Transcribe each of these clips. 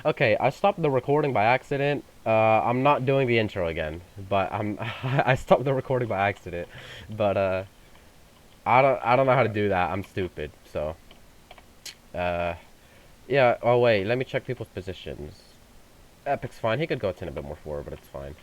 Okay, I stopped the recording by accident. I'm not doing the intro again, but I stopped the recording by accident. But I don't know how to do that. I'm stupid. So uh yeah. Oh wait, let me check people's positions. Epic's fine. He could go 10 a bit more forward, but it's fine.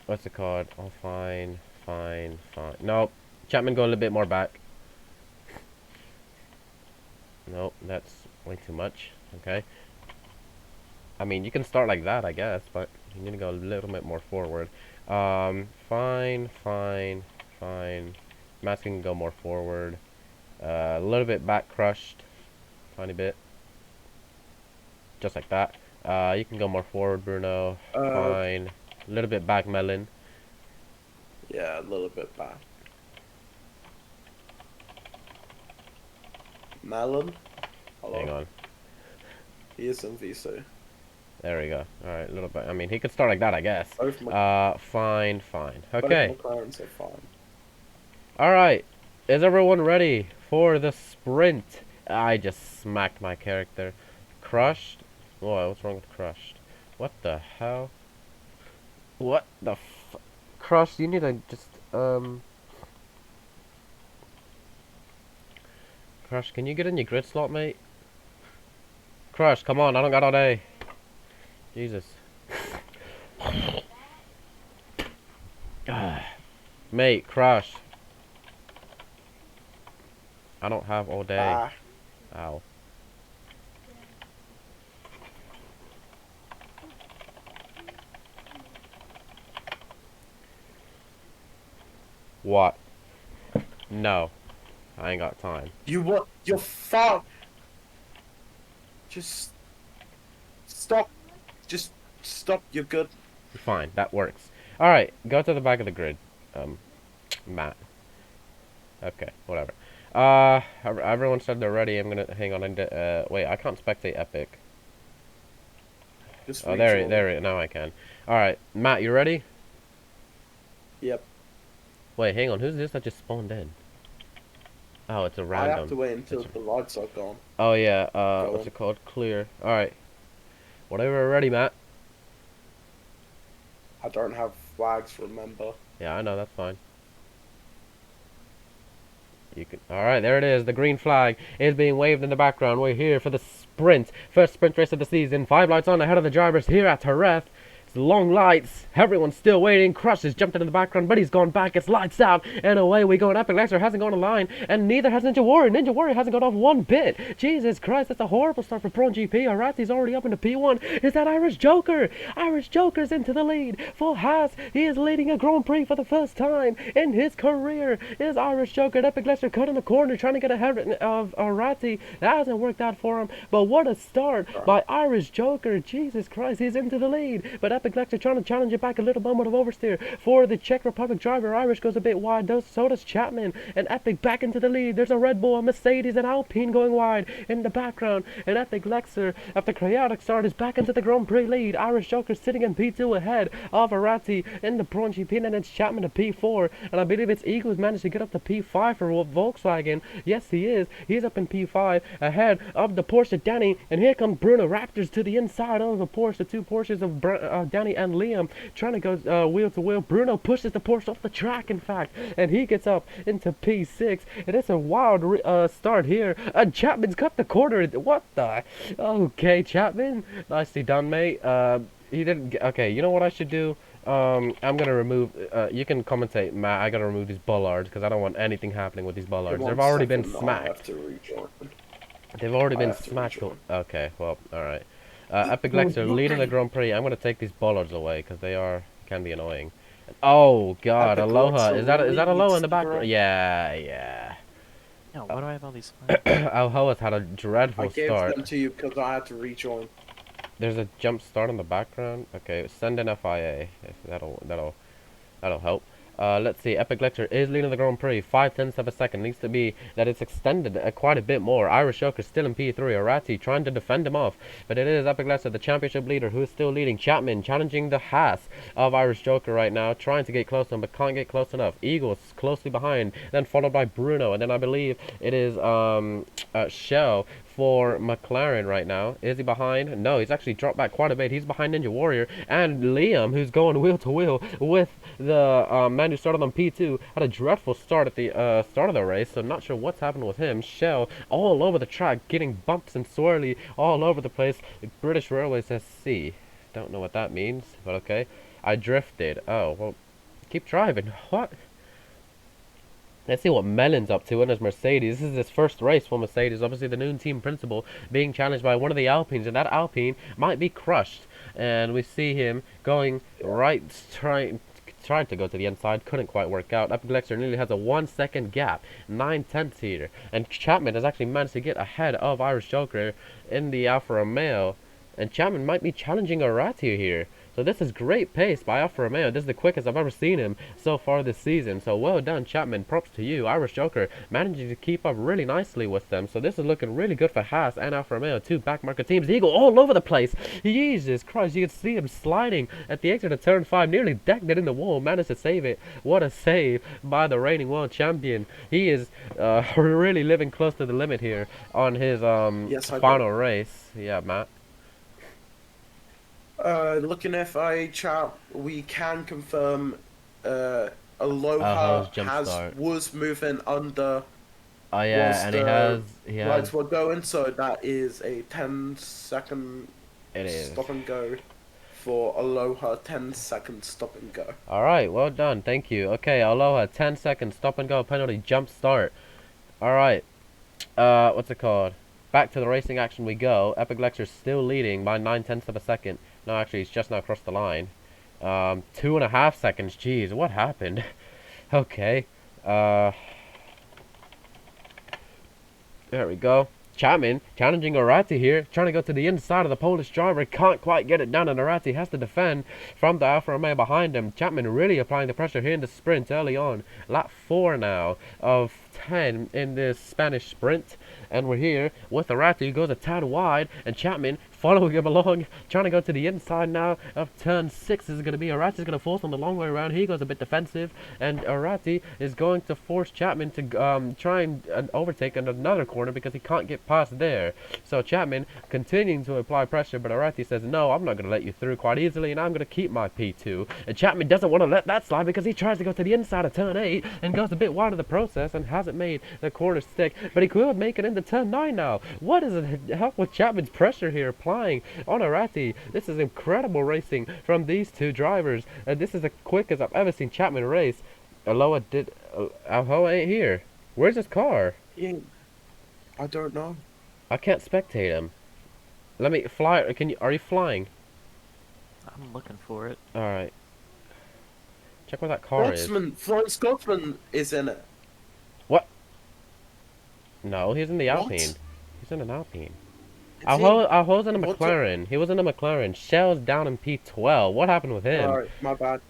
What's it called? Oh, fine, fine, fine. Nope. Chapman go a little bit more back. Nope, that's way too much. Okay. I mean, you can start like that, I guess, but you need to go a little bit more forward. Fine, fine, fine. Mask can go more forward. A little bit back crushed. Tiny bit. Just like that. You can go more forward, Bruno. Uh, Fine. A little bit back, Melon. yeah, a little bit back. Melon? Hang Hello. on. He is in VC. There we go. Alright, a little bit. I mean, he could start like that, I guess. Both my Fine, fine. both Okay. McLarens are fine. Alright. Is everyone ready for the sprint? I just smacked my character. Crushed? Whoa, what's wrong with crushed? What the hell? What the f- Crushed, you need to just, Crush, can you get in your grid slot, mate? Crush, come on, I don't got all day. Jesus. Mate, Crush. I don't have all day. Ah, Ow. What? No. I ain't got time. you what? You're fuck. Just stop. Just stop. You're good. Fine, that works. Alright, go to the back of the grid. Matt. Okay, whatever. Everyone said they're ready. I'm gonna hang on and wait. I can't spectate Epic. Just Oh, reach all. there. Now I can. All right, Matt, you ready? Yep. Wait, hang on. Who's this that just spawned in? Oh, it's a I have to random. wait until It's the lights are gone. oh yeah. Go What's on. it called? Clear. All right. Whenever we're ready, Matt. I don't have flags. Remember. Yeah, I know. That's fine. You can. All right, there it is. The green flag is being waved in the background. We're here for the sprint. First sprint race of the season. 5 lights on ahead of the drivers here at Jerez. It's long lights. Everyone's still waiting. Crush has jumped into the background, but he's gone back. It's lights out, and away we go. And Epic Laxer hasn't gone online, and neither has Ninja Warrior. Ninja Warrior hasn't gone off one bit. Jesus Christ, that's a horrible start for Pro GP. Arati's already up into P1. Is that Irish Joker? Irish Joker's into the lead. Full Haas, he is leading a Grand Prix for the first time in his career. Is Irish Joker? Epic Laxer cut in the corner, trying to get ahead of Arati. That hasn't worked out for him. But what a start by Irish Joker. Jesus Christ, he's into the lead. But Epic Lecter trying to challenge it back. A little moment of oversteer for the Czech Republic driver. Irish goes a bit wide. So does Chapman. And Epic back into the lead. There's a Red Bull, a Mercedes, and Alpine going wide in the background. And Epic Lexer, after chaotic start, is back into the Grand Prix lead. Irish Joker sitting in P2 ahead of Arati in the Braun GP. And it's Chapman to P4. And I believe it's Eagle who's managed to get up to P5 for Volkswagen. Yes, he is. He's up in P5 ahead of the Porsche Danny. And here comes Bruno Raptors to the inside of the Porsche. The two Porsches of Danny and Liam trying to go wheel to wheel. Bruno pushes the Porsche off the track, in fact, and he gets up into P6. And it's a wild start here. Chapman's cut the corner. What the? Okay, Chapman. Nicely done, mate. He didn't get, okay, you know what I should do? I'm gonna remove, you can commentate, Matt. I gotta remove these bollards because I don't want anything happening with these bollards. They've already been smacked. I have to rejoin. They've already I been have to smacked. rejoin. Okay, well, alright. Epic Lexer leading the Grand Prix. I'm gonna take these bollards away because they can be annoying. Oh God, Epic Aloha. Lexer Is that Aloha in the leads background? the- Yeah, yeah. Yeah, why do I have all these flags? Aloha's had a I dreadful gave start. them to you because I had to rejoin. There's a jump start in the background. Okay, send an FIA. If that'll help. Let's see. Epic Lecture is leading the Grand Prix. 5/10 of a second. Needs to be that it's extended quite a bit more. Irish Joker still in P3. Arati trying to defend him off. But it is Epic Lecture, the championship leader, who is still leading. Chapman challenging the Haas of Irish Joker right now. Trying to get close to him, but can't get close enough. Eagles closely behind. Then followed by Bruno. And then I believe it is Shell for McLaren right now. Is he behind? No, he's actually dropped back quite a bit. He's behind Ninja Warrior and Liam, who's going wheel to wheel with the man who started on P2. Had a dreadful start at the start of the race, so not sure what's happened with him. Shell all over the track, getting bumps and swirly all over the place. British Railways says C. Don't know what that means, but okay. I drifted. Oh, well, keep driving. What? Let's see what Melon's up to in his Mercedes. This is his first race for Mercedes. Obviously, the new team principal being challenged by one of the Alpines, and that Alpine might be crushed. And we see him going right, trying to go to the inside, couldn't quite work out. Epiglex nearly has a 1 second gap, 9/10 here. And Chapman has actually managed to get ahead of Irish Joker in the Alfa Romeo. And Chapman might be challenging Arati here. So this is great pace by Alfa Romeo. This is the quickest I've ever seen him so far this season. So well done, Chapman. Props to you. Irish Joker managing to keep up really nicely with them. So this is looking really good for Haas and Alfa Romeo. Two backmarker teams. Eagle all over the place. Jesus Christ. You can see him sliding at the exit of turn 5. Nearly decked it in the wall. Managed to save it. What a save by the reigning world champion. He is really living close to the limit here on his final race. Yeah, Matt. Looking at FIA chat, we can confirm Aloha was moving under. Oh yeah, and he has. Lights were going, so that is a 10-second stop and go for Aloha. 10-second stop and go. All right, well done, thank you. Okay, Aloha, 10-second stop and go penalty, jump start. All right, what's it called? Back to the racing action we go. Epiglexer's still leading by 9/10 of a second. No, actually, he's just now crossed the line. 2.5 seconds. Jeez, what happened? Okay. There we go. Chapman challenging Arati here, trying to go to the inside of the Polish driver, can't quite get it done, and Arati has to defend from the Alfa Romeo behind him. Chapman really applying the pressure here in the sprint early on. Lap 4 now of 10 in this Spanish sprint, and we're here with Arati, who goes a tad wide, and Chapman following him along, trying to go to the inside now of turn 6. This is going to be Arati's going to force on the long way around. He goes a bit defensive, and Arati is going to force Chapman to try and overtake in another corner because he can't get past there. So Chapman continuing to apply pressure, but Arati says, no, I'm not going to let you through quite easily, and I'm going to keep my P2. And Chapman doesn't want to let that slide because he tries to go to the inside of turn 8 and goes a bit wide of the process and hasn't made the corner stick, but he could make it into turn 9 now. What is the help with Chapman's pressure here applying on Arati? This is incredible racing from these two drivers, and this is the quickest I've ever seen Chapman race. Aloha ain't here. Where's his car? I don't know. I can't spectate him. Let me fly. Are you flying? I'm looking for it. All right. Check where that car is. Florence Scotsman is in it. What? No, he's in the What? Alpine. He's in an Alpine. Aho's in a McLaren. He was in a McLaren. Shell's down in P12. What happened with him? Alright, my bad.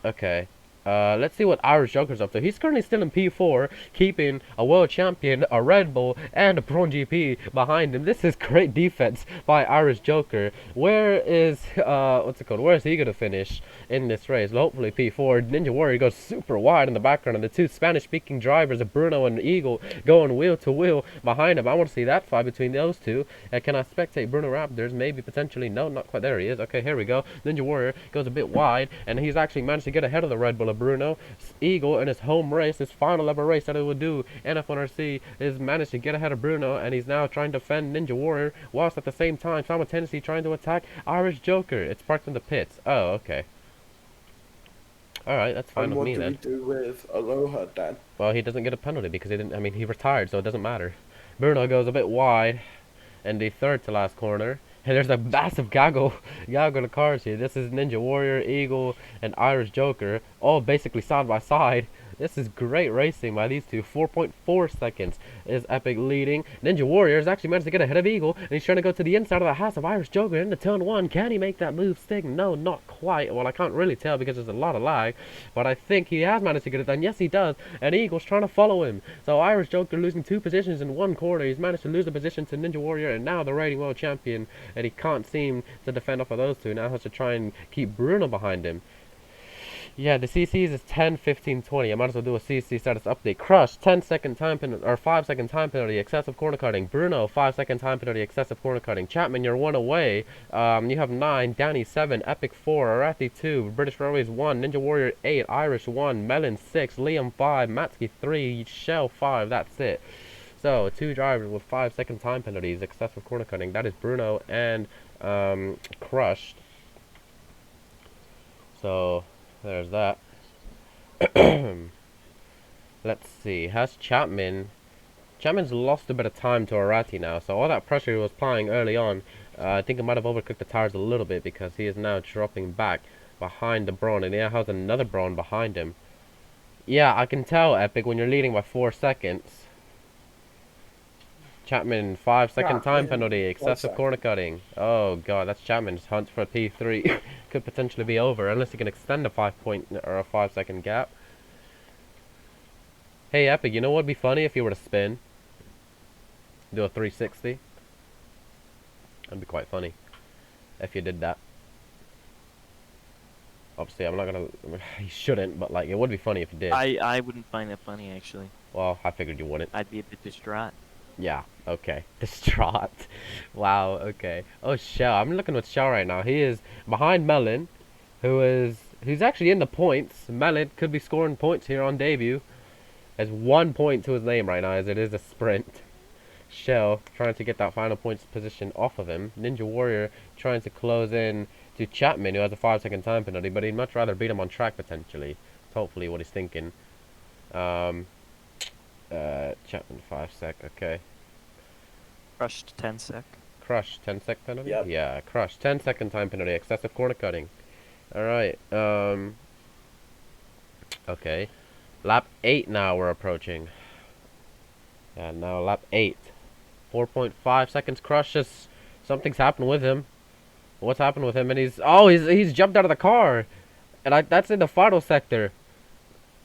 Okay. Let's see what Irish Joker's up to. He's currently still in P4, keeping a world champion, a Red Bull, and a Pro GP behind him. This is great defense by Irish Joker. Where is, what's it called? Where is he going to finish in this race? Hopefully P4. Ninja Warrior goes super wide in the background, and the two Spanish-speaking drivers, Bruno and Eagle, going wheel to wheel behind him. I want to see that fight between those two. Can I spectate Bruno Raptors? Maybe, potentially. No, not quite. There he is. Okay, here we go. Ninja Warrior goes a bit wide, and he's actually managed to get ahead of the Red Bull of Bruno. Eagle in his home race, his final ever race that he would do in F1RC, is managed to get ahead of Bruno, and he's now trying to defend Ninja Warrior whilst at the same time simultaneously trying to attack Irish Joker. It's parked in the pits. Oh, okay. Alright, that's fine with me then. What do we do with Aloha then? Well, he doesn't get a penalty because he didn't, I mean, he retired, so it doesn't matter. Bruno goes a bit wide in the third to last corner. And there's a massive gaggle of cars here. This is Ninja Warrior, Eagle, and Irish Joker, all basically side by side. This is great racing by these two. 4.4 seconds is Epic leading. Ninja Warrior has actually managed to get ahead of Eagle, and he's trying to go to the inside of the house of Irish Joker into turn 1. Can he make that move stick? No, not quite. Well, I can't really tell because there's a lot of lag, but I think he has managed to get it done. Yes, he does, and Eagle's trying to follow him. So Irish Joker losing 2 positions in 1 corner. He's managed to lose a position to Ninja Warrior, and now the reigning world champion, and he can't seem to defend off of those two. Now has to try and keep Bruno behind him. Yeah, the CCs is 10, 15, 20. I might as well do a CC status update. Crush, 10-second time penalty, or 5-second time penalty, excessive corner cutting. Bruno, 5-second time penalty, excessive corner cutting. Chapman, you're 1 away. You have 9, Danny 7, Epic 4, Arathi 2, British Railways 1, Ninja Warrior 8, Irish 1, Melon 6, Liam 5, Matsky 3, Shell 5. That's it. So, 2 drivers with 5-second time penalties, excessive corner cutting. That is Bruno and Crushed. So, there's that. Let's see. Has Chapman's lost a bit of time to Arati now, so all that pressure he was applying early on, I think it might have overcooked the tires a little bit because he is now dropping back behind the Braun, and he has another Braun behind him. Yeah, I can tell, Epic, when you're leading by 4 seconds. Chapman, 5-second time penalty, excessive corner cutting. Oh god, that's Chapman's hunt for a P3. Could potentially be over, unless he can extend a 5-second gap. Hey Epic, you know what'd be funny if you were to spin? Do a 360. That'd be quite funny if you did that. Obviously, I'm not gonna. You shouldn't, but like, it would be funny if you did. I wouldn't find that funny, actually. Well, I figured you wouldn't. I'd be a bit distraught. Yeah, okay. Distraught. Wow, okay. Oh, Shell. I'm looking with Shell right now. He is behind Melon, who's actually in the points. Melon could be scoring points here on debut. Has 1 point to his name right now, as it is a sprint. Shell trying to get that final points position off of him. Ninja Warrior trying to close in to Chapman, who has a 5-second time penalty, but he'd much rather beat him on track, potentially. That's hopefully what he's thinking. Chapman 5-sec, okay. Crushed 10 sec. Crush, 10-sec penalty? Yep. Yeah, crush, 10-second time penalty, excessive corner cutting. Alright, okay. Lap 8 now we're approaching. Yeah, now lap 8. 4.5 seconds crushes. Something's happened with him. What's happened with him? And he's jumped out of the car. And that's in the final sector.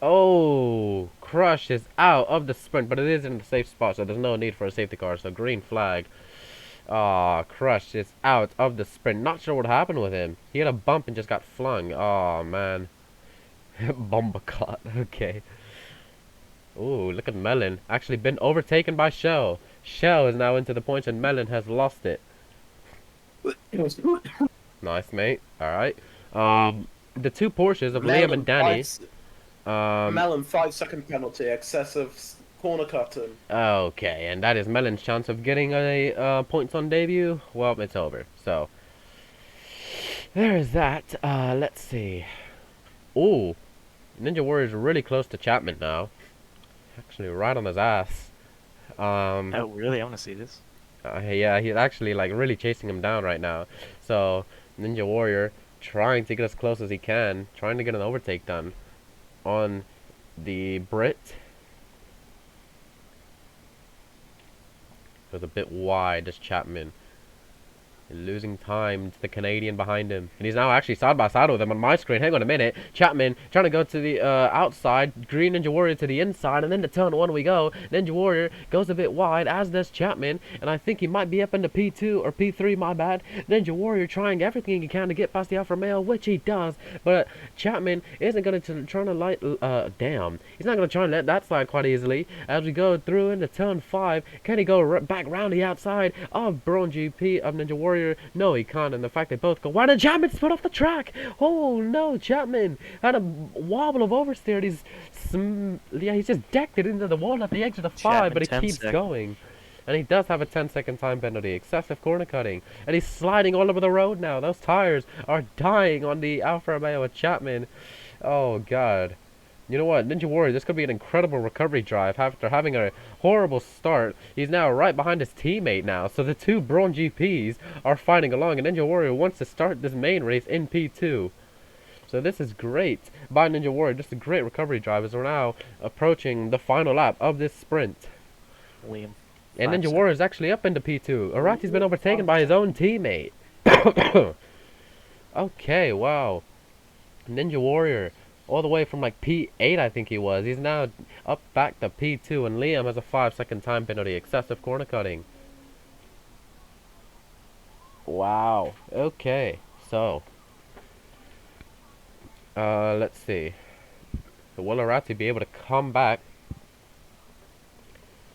Oh, Crush is out of the sprint, but it is in the safe spot, so there's no need for a safety car. So green flag. Ah, Crush is out of the sprint. Not sure what happened with him. He had a bump and just got flung. Oh man. Bomba caught. Okay. Ooh, look at Melon. Actually been overtaken by Shell. Shell is now into the points and Melon has lost it. Nice, mate. Alright. The 2 Porsches of Liam and Danny. Melon 5-second penalty, excessive corner cutting. Okay, and that is Melon's chance of getting a points on debut. Well, it's over. So there is that. Let's see. Ooh, Ninja Warrior's really close to Chapman now. Actually, right on his ass. Oh, really? I want to see this. Yeah, he's actually like really chasing him down right now. So Ninja Warrior trying to get as close as he can, trying to get an overtake done on the Brit. It was a bit wide, this Chapman. Losing time to the Canadian behind him. And he's now actually side by side with him on my screen. Hang on a minute. Chapman trying to go to the outside. Green Ninja Warrior to the inside. And then to turn 1 we go. Ninja Warrior goes a bit wide, as does Chapman. And I think he might be up into P2 or P3, my bad. Ninja Warrior trying everything he can to get past the Alfa Romeo, which he does. But Chapman isn't going to try to light... damn. He's not going to try and let that slide quite easily. As we go through into turn 5. Can he go back round the outside of Braun GP of Ninja Warrior? No, he can't, and the fact they both go wide, and Chapman split off the track. Oh no, Chapman had a wobble of oversteer. He's just decked it into the wall at the edge of the 5, but he keeps going. And he does have a 10-second time penalty, excessive corner cutting, and he's sliding all over the road now. Those tires are dying on the Alfa Romeo with Chapman. Oh god. You know what, Ninja Warrior, this could be an incredible recovery drive after having a horrible start. He's now right behind his teammate now, so the 2 Braun GPs are fighting along, and Ninja Warrior wants to start this main race in P2. So this is great by Ninja Warrior, just a great recovery drive as we're now approaching the final lap of this sprint. Liam. And Ninja Warrior is actually up into P2. Arati's been overtaken by his own teammate. Okay, wow. Ninja Warrior, all the way from like P8 I think he was. He's now up back to P2, and Liam has a 5-second time penalty, excessive corner cutting. Wow. Okay, so Let's see. Will Arati be able to come back?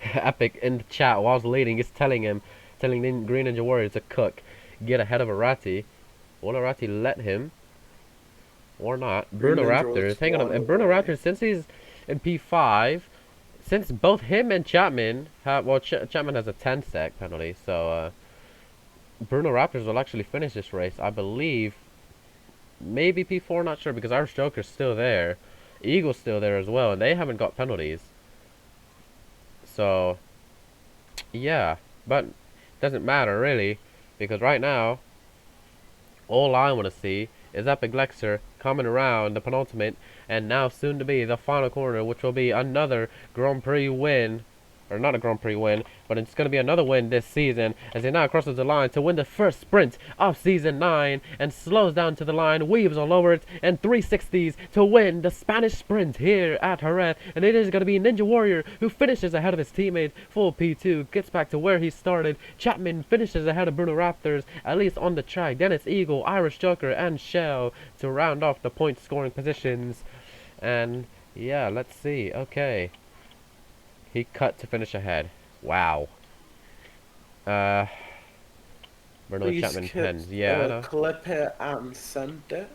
Epic in the chat whilst leading is telling the Green Ninja Warrior to cook, get ahead of Arati. Will Arati let him or not? Green Bruno Ninja was Raptors, hang on, one and Bruno away. Raptors, since he's in P5, since both him and Chapman have, well, Chapman has a 10 sec penalty, so Bruno Raptors will actually finish this race, I believe. Maybe P4, not sure, because Irish Joker's still there. Eagle's still there as well, and they haven't got penalties. So, yeah, but doesn't matter really, because right now, all I want to see is Epic Lexer coming around the penultimate, and now soon to be the final corner, which will be another Grand Prix win. Or not a Grand Prix win, but it's going to be another win this season as he now crosses the line to win the first sprint of Season 9 and slows down to the line, weaves all over it, and 360s to win the Spanish sprint here at Jerez. And it is going to be Ninja Warrior who finishes ahead of his teammate, full P2, gets back to where he started. Chapman finishes ahead of Bruno Raptors, at least on the track. Then it's Eagle, Irish Joker, and Shell to round off the point scoring positions. And yeah, let's see. Okay. He cut to finish ahead. Wow. Bruno Please Chapman keep pens. Yeah, I know. clip it and send it.